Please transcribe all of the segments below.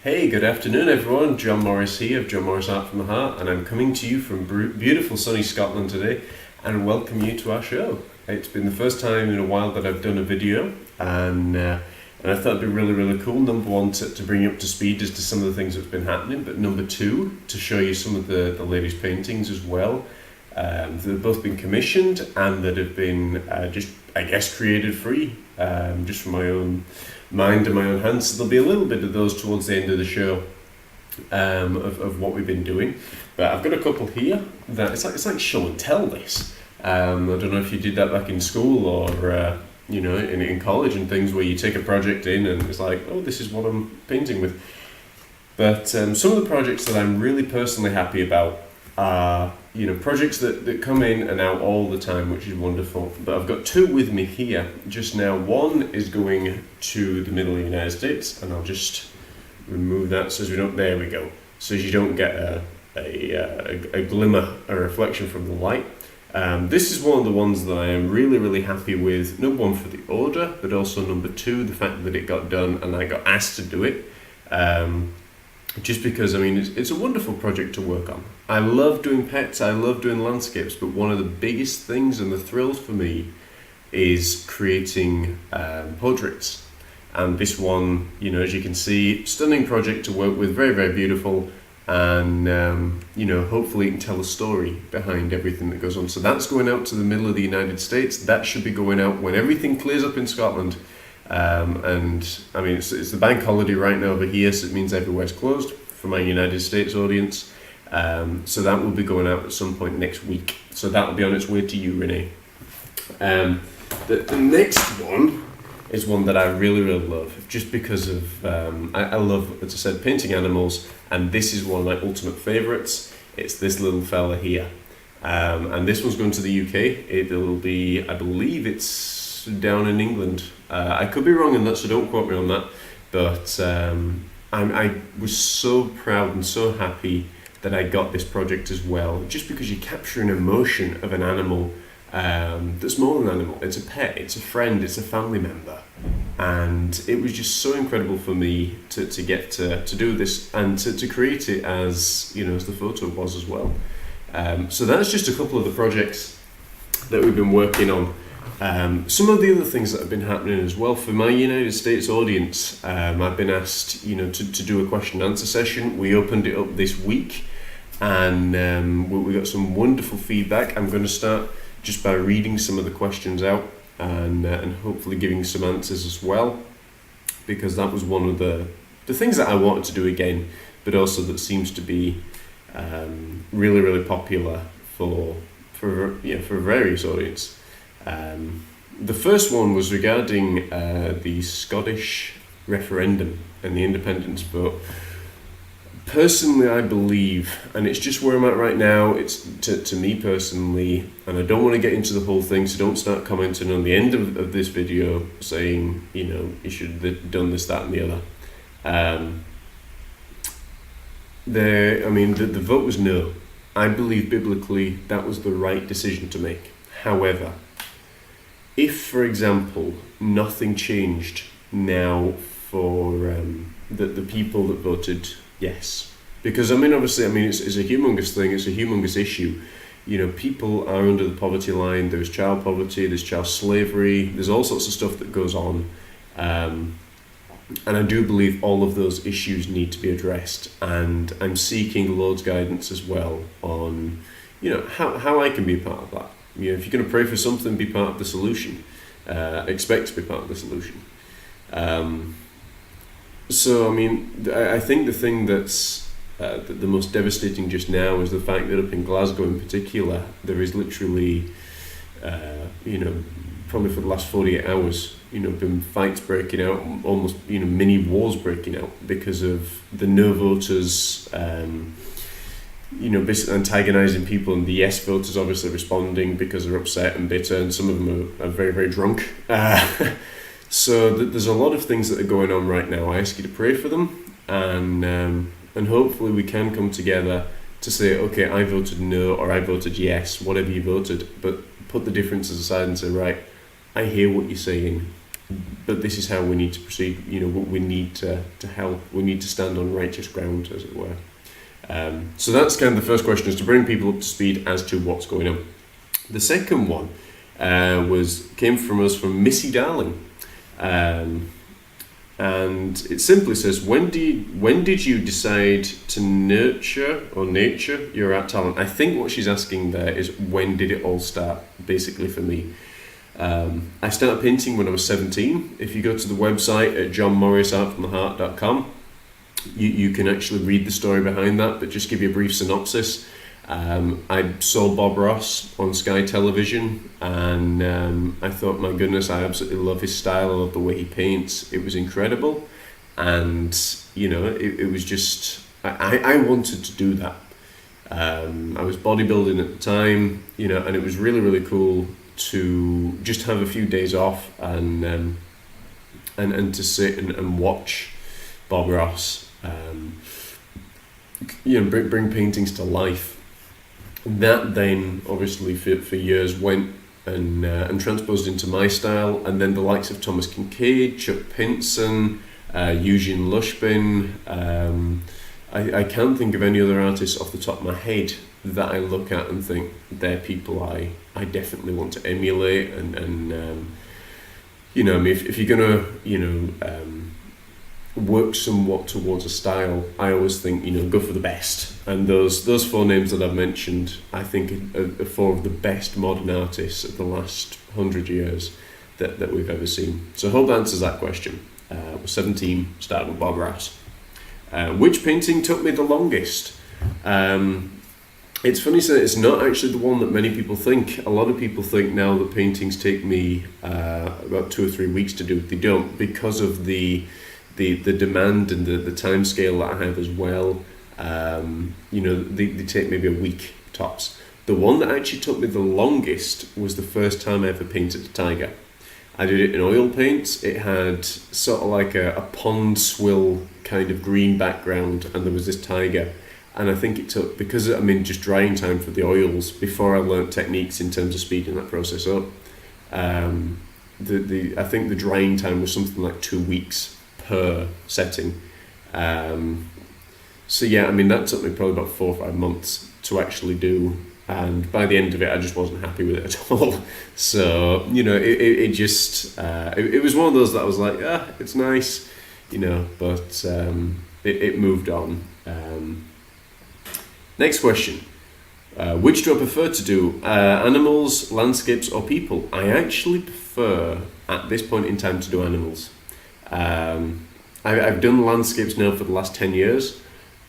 Hey, good afternoon, everyone. John Morris here of John Morris Art from the Heart, and I'm coming to you from beautiful sunny Scotland today and welcome you to our show. It's been the first time in a while that I've done a video, and I thought it'd be really cool. Number one, to bring you up to speed as to some of the things that's been happening, but number two, to show you some of the latest paintings as well. That have both been commissioned and that have been created free, just from my own mind and my own hands. So there'll be a little bit of those towards the end of the show, of what we've been doing. But I've got a couple here that it's like show and tell this. I don't know if you did that back in school or in college and things, where you take a project in and it's like, oh, this is what I'm painting with. But some of the projects that I'm really personally happy about are projects that come in and out all the time, which is wonderful. But I've got two with me here just now. One is going to the middle of the United States, and I'll just remove that so as we don't. There we go. So as you don't get a glimmer, a reflection from the light. This is one of the ones that I am really happy with. Number one, for the order, but also number two, the fact that it got done and I got asked to do it. Just because, it's a wonderful project to work on. I love doing pets, I love doing landscapes, but one of the biggest things and the thrills for me is creating portraits. And this one, as you can see, stunning project to work with, very beautiful, and hopefully you can tell a story behind everything that goes on. So that's going out to the middle of the United States. That should be going out when everything clears up in Scotland. It's the bank holiday right now over here, so it means everywhere's closed for my United States audience. So that will be going out at some point next week. So that will be on its way to you, Renee. The next one is one that I really love, just because of I love, as I said, painting animals, and this is one of my ultimate favourites. It's this little fella here, and this one's going to the UK. It'll be, I believe it's down in England. I could be wrong on that, so don't quote me on that. But I was so proud and so happy that I got this project as well, just because you capture an emotion of an animal that's more than an animal. It's a pet, it's a friend, it's a family member. And it was just so incredible for me to get to do this and to create it as the photo was as well. So that's just a couple of the projects that we've been working on. Some of the other things that have been happening as well for my United States audience, I've been asked, to do a question and answer session. We opened it up this week, and we got some wonderful feedback. I'm going to start just by reading some of the questions out and hopefully giving some answers as well, because that was one of the things that I wanted to do again, but also that seems to be really popular for various audience. The first one was regarding the Scottish referendum and the independence vote. Personally, I believe, and it's just where I'm at right now, it's to me personally, and I don't want to get into the whole thing, so don't start commenting on the end of this video saying, you should have done this, that and the other. The vote was no. I believe biblically that was the right decision to make. However, if, for example, nothing changed now for the people that voted yes, because obviously it's a humongous thing, it's a humongous issue. People are under the poverty line. There's child poverty, there's child slavery, there's all sorts of stuff that goes on, and I do believe all of those issues need to be addressed. And I'm seeking the Lord's guidance as well on how I can be a part of that. If you're going to pray for something, be part of the solution. Expect to be part of the solution. I think the thing that's the most devastating just now is the fact that up in Glasgow in particular, there is literally, probably for the last 48 hours, been fights breaking out, almost, mini wars breaking out because of the no voters, basically antagonising people, and the yes voters obviously responding because they're upset and bitter, and some of them are very drunk. So there's a lot of things that are going on right now. I ask you to pray for them, and hopefully we can come together to say, okay, I voted no, or I voted yes, whatever you voted, but put the differences aside and say, right, I hear what you're saying, but this is how we need to proceed. We need to help. We need to stand on righteous ground, as it were. So that's kind of the first question, is to bring people up to speed as to what's going on. The second one came from Missy Darling, and it simply says, when did you decide to nature your art talent? I think what she's asking there is, when did it all start, basically, for me. I started painting when I was 17. If you go to the website at johnmorrisartfromtheheart.com, you can actually read the story behind that, but just give you a brief synopsis. I saw Bob Ross on Sky Television, and I thought, my goodness, I absolutely love his style. I love the way he paints. It was incredible, and it was just, I wanted to do that. I was bodybuilding at the time, and it was really, really cool to just have a few days off and to sit and watch Bob Ross bring paintings to life. That then obviously for years went and transposed into my style, and then the likes of Thomas Kincaid, Chuck Pinson, Eugene Lushbin. I can't think of any other artists off the top of my head that I look at and think they're people I definitely want to emulate, and if you're gonna work somewhat towards a style, I always think go for the best, and those four names that I've mentioned, I think are four of the best modern artists of the last 100 years that we've ever seen. So I hope that answers that question. I was 17, started with Bob Ross. Which painting took me the longest? It's funny, so it's not actually the one that many people think. A lot of people think now that paintings take me about 2 or 3 weeks to do. They don't, because of the demand and the time scale that I have as well. They take maybe a week tops. The one that actually took me the longest was the first time I ever painted a tiger. I did it in oil paints. It had sort of like a pond swill kind of green background, and there was this tiger. And I think it took, because just drying time for the oils before I learnt techniques in terms of speeding that process up. I think the drying time was something like 2 weeks per setting. That took me probably about 4 or 5 months to actually do, and by the end of it I just wasn't happy with it at all. So it was one of those that I was like, it's nice, but it moved on. Next question. Which do I prefer to do? Animals, landscapes, or people? I actually prefer, at this point in time, to do animals. I've done landscapes now for the last 10 years,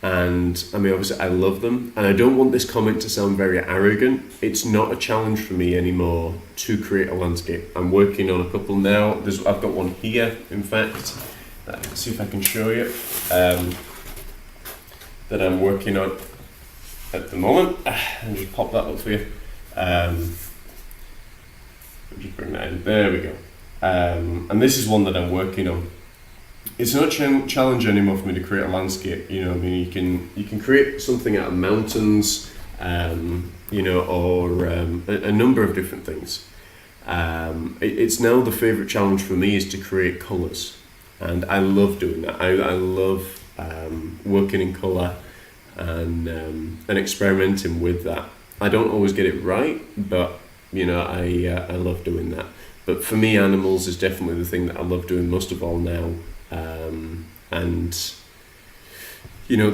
and obviously I love them, and I don't want this comment to sound very arrogant. It's not a challenge for me anymore to create a landscape. I'm working on a couple now. I've got one here, in fact. Let's see if I can show you, that I'm working on at the moment. I'll just pop that up for you. Just bring that in. There we go. And this is one that I'm working on. It's not a challenge anymore for me to create a landscape. You can create something out of mountains, or a number of different things. It's now the favorite challenge for me is to create colors, and I love doing that. I love working in color and experimenting with that. I don't always get it right, but I love doing that. But for me, animals is definitely the thing that I love doing most of all now.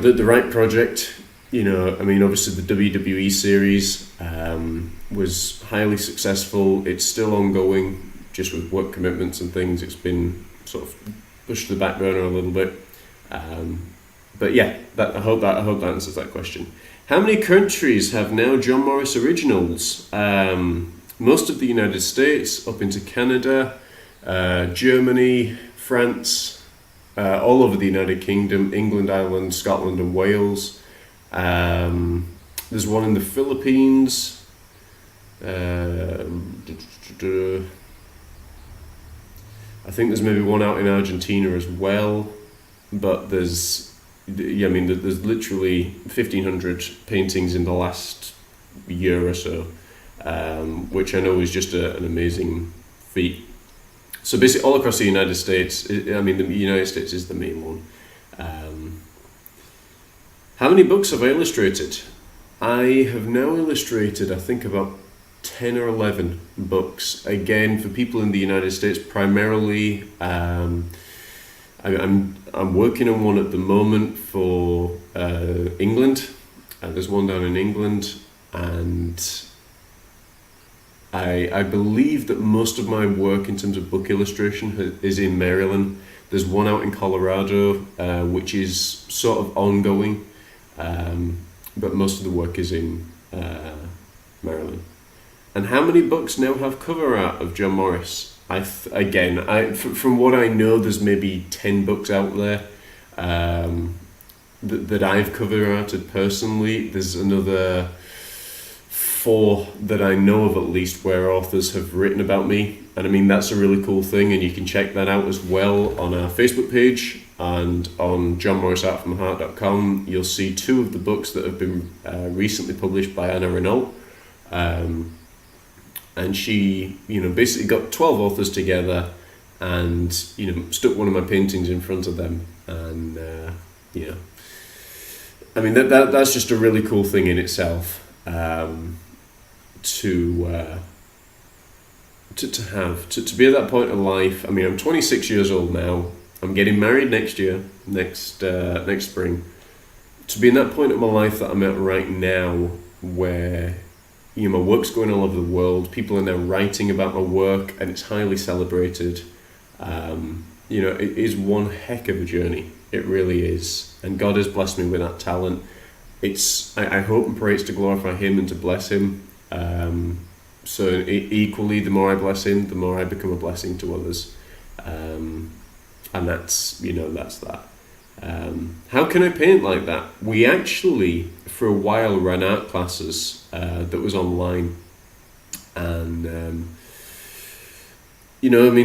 The right project, obviously the WWE series was highly successful. It's still ongoing, just with work commitments and things. It's been sort of pushed to the back burner a little bit. But yeah, I hope that answers that question. How many countries have now John Morris Originals? Most of the United States, up into Canada, Germany, France, all over the United Kingdom, England, Ireland, Scotland, and Wales. There's one in the Philippines. I think there's maybe one out in Argentina as well. But there's literally 1,500 paintings in the last year or so, which I know is just an amazing feat. So basically all across the United States, I mean the United States is the main one. How many books have I illustrated? I have now illustrated, I think, about 10 or 11 books. Again, for people in the United States, primarily, I'm working on one at the moment for England. There's one down in England, and I believe that most of my work in terms of book illustration is in Maryland. There's one out in Colorado, which is sort of ongoing, but most of the work is in Maryland. And how many books now have cover art of John Morris? From what I know, there's maybe 10 books out there that I've cover arted personally. There's another 4 that I know of at least where authors have written about me. And I mean, that's a really cool thing, and you can check that out as well on our Facebook page and on johnmorrisartfromtheheart.com. You'll see 2 of the books that have been recently published by Anna Renault. And she, basically got 12 authors together and, stuck one of my paintings in front of them. And, I mean, that's just a really cool thing in itself, to be at that point in life. I mean, I'm 26 years old now. I'm getting married next year, next spring. To be in that point of my life that I'm at right now, where my work's going all over the world, people are now writing about my work, and it's highly celebrated. It is one heck of a journey. It really is, and God has blessed me with that talent. I hope and pray it's to glorify Him and to bless Him. So equally, the more I bless Him, the more I become a blessing to others. And that's that. How can I paint like that? We actually, for a while, ran art classes that was online. And,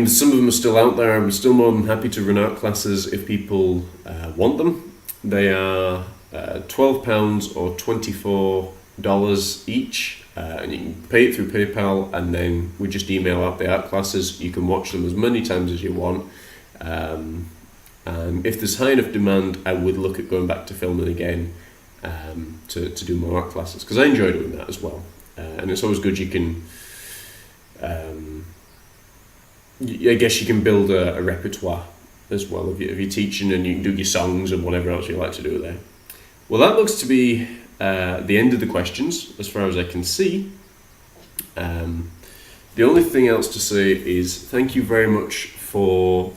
some of them are still out there. I'm still more than happy to run art classes if people want them. They are £12 or $24 each. And you can pay it through PayPal, and then we just email out the art classes. You can watch them as many times as you want. And if there's high enough demand, I would look at going back to filming again to do more art classes, because I enjoy doing that as well. And it's always good. You can, I guess you can build a repertoire as well if you're teaching, and you can do your songs and whatever else you like to do there. Well, that looks to be the end of the questions as far as I can see. The only thing else to say is thank you very much for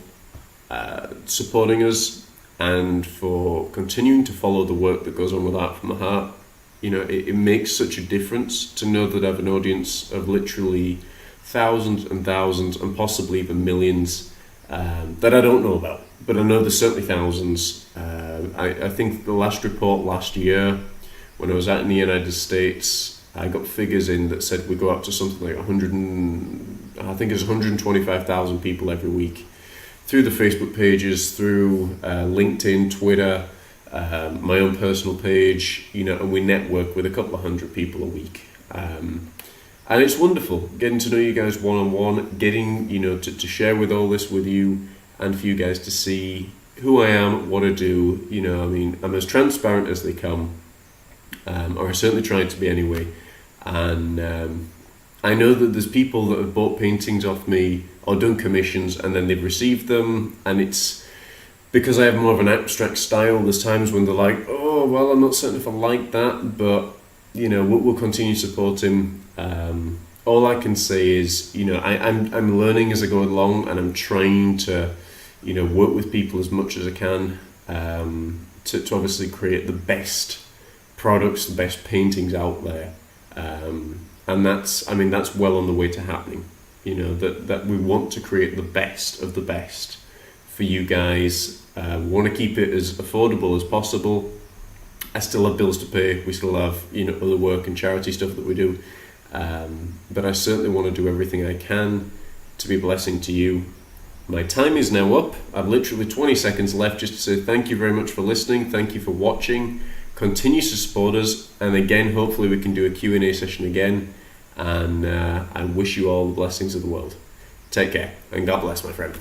supporting us and for continuing to follow the work that goes on with Art from the Heart. It makes such a difference to know that I have an audience of literally thousands and thousands and possibly even millions that I don't know about, but I know there's certainly thousands. I think the last report last year, when I was out in the United States, I got figures in that said we go up to something like 125,000 people every week through the Facebook pages, through LinkedIn, Twitter, my own personal page, and we network with a couple of hundred people a week. And it's wonderful getting to know you guys one-on-one, getting, to share with all this with you, and for you guys to see who I am, what I do. I'm as transparent as they come, or I certainly try to be anyway. And I know that there's people that have bought paintings off me or done commissions, and then they've received them, and it's because I have more of an abstract style. There's times when they're like, oh, well, I'm not certain if I like that, but we'll continue to support him. All I can say is, I'm learning as I go along, and I'm trying to, work with people as much as I can to obviously create the best products, the best paintings out there. And that's well on the way to happening. That we want to create the best of the best for you guys. We want to keep it as affordable as possible. I still have bills to pay. We still have other work and charity stuff that we do. But I certainly want to do everything I can to be a blessing to you. My time is now up. I've literally 20 seconds left just to say thank you very much for listening. Thank you for watching. Continue to support us. And again, hopefully we can do a Q&A session again. And I wish you all the blessings of the world. Take care, and God bless, my friend.